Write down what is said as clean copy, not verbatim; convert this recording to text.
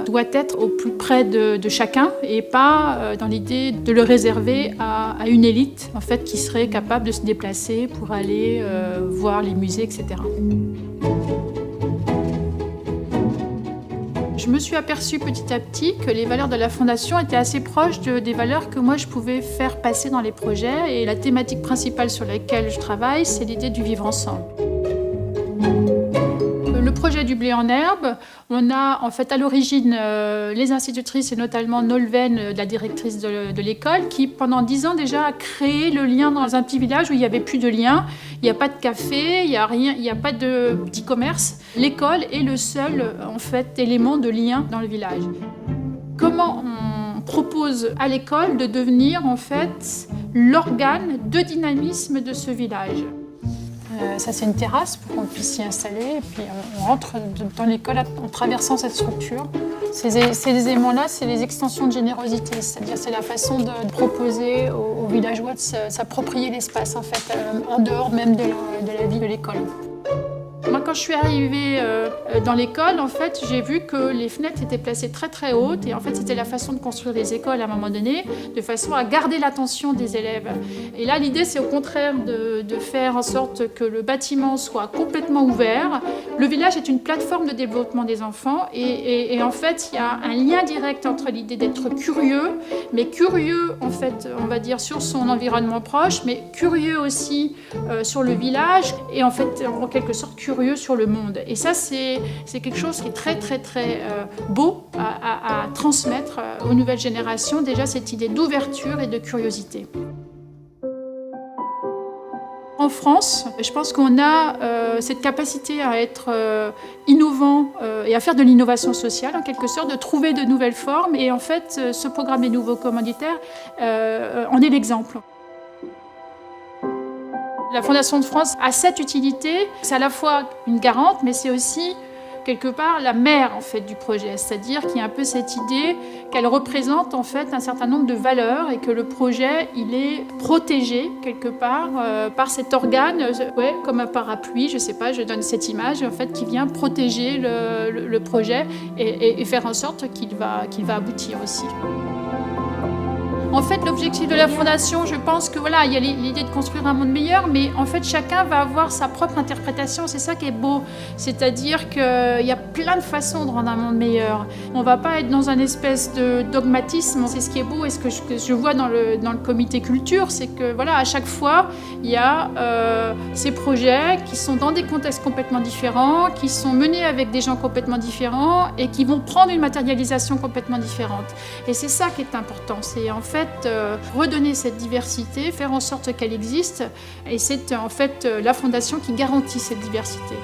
doit être au plus près de chacun et pas dans l'idée de le réserver à une élite en fait, qui serait capable de se déplacer pour aller voir les musées, etc. Je me suis aperçue petit à petit que les valeurs de la Fondation étaient assez proches des valeurs que moi je pouvais faire passer dans les projets. Et la thématique principale sur laquelle je travaille, c'est l'idée du vivre ensemble. Le projet du blé en herbe, on a en fait à l'origine les institutrices et notamment Nolwenn, la directrice de l'école, qui pendant 10 ans déjà a créé le lien dans un petit village où il n'y avait plus de lien, il n'y a pas de café, il n'y a rien, il n'y a pas de petit commerce. L'école est le seul en fait élément de lien dans le village. Comment on propose à l'école de devenir en fait l'organe de dynamisme de ce village? Ça, c'est une terrasse pour qu'on puisse s'y installer. Et puis, on rentre dans l'école en traversant cette structure. Ces éléments-là, c'est les extensions de générosité. C'est-à-dire, c'est la façon de proposer aux villageois de s'approprier l'espace, en fait, en dehors même de la vie de l'école. Moi, quand je suis arrivée dans l'école, en fait, j'ai vu que les fenêtres étaient placées très très hautes et en fait, c'était la façon de construire les écoles à un moment donné, de façon à garder l'attention des élèves. Et là, l'idée, c'est au contraire de faire en sorte que le bâtiment soit complètement ouvert. Le village est une plateforme de développement des enfants et en fait, il y a un lien direct entre l'idée d'être curieux, mais curieux, en fait, on va dire, sur son environnement proche, mais curieux aussi sur le village et en fait, en quelque sorte, curieux sur le monde. Et ça, c'est quelque chose qui est très, très, très beau à transmettre aux nouvelles générations, déjà cette idée d'ouverture et de curiosité. En France, je pense qu'on a cette capacité à être innovant et à faire de l'innovation sociale, en quelque sorte, de trouver de nouvelles formes. Et en fait, ce programme des nouveaux commanditaires en est l'exemple. La Fondation de France a cette utilité, c'est à la fois une garante, mais c'est aussi quelque part la mère en fait du projet, c'est-à-dire qu'il y a un peu cette idée qu'elle représente en fait un certain nombre de valeurs et que le projet il est protégé quelque part par cet organe, ouais, comme un parapluie, je sais pas, je donne cette image en fait qui vient protéger le projet et faire en sorte qu'il va aboutir aussi. En fait, l'objectif de la Fondation, je pense que voilà, il y a l'idée de construire un monde meilleur, mais en fait, chacun va avoir sa propre interprétation. C'est ça qui est beau. C'est-à-dire qu'il y a plein de façons de rendre un monde meilleur. On ne va pas être dans un espèce de dogmatisme. C'est ce qui est beau et ce que je vois dans le comité culture, c'est que voilà, à chaque fois, il y a ces projets qui sont dans des contextes complètement différents, qui sont menés avec des gens complètement différents et qui vont prendre une matérialisation complètement différente. Et c'est ça qui est important. C'est en fait redonner cette diversité, faire en sorte qu'elle existe, et c'est en fait la Fondation qui garantit cette diversité.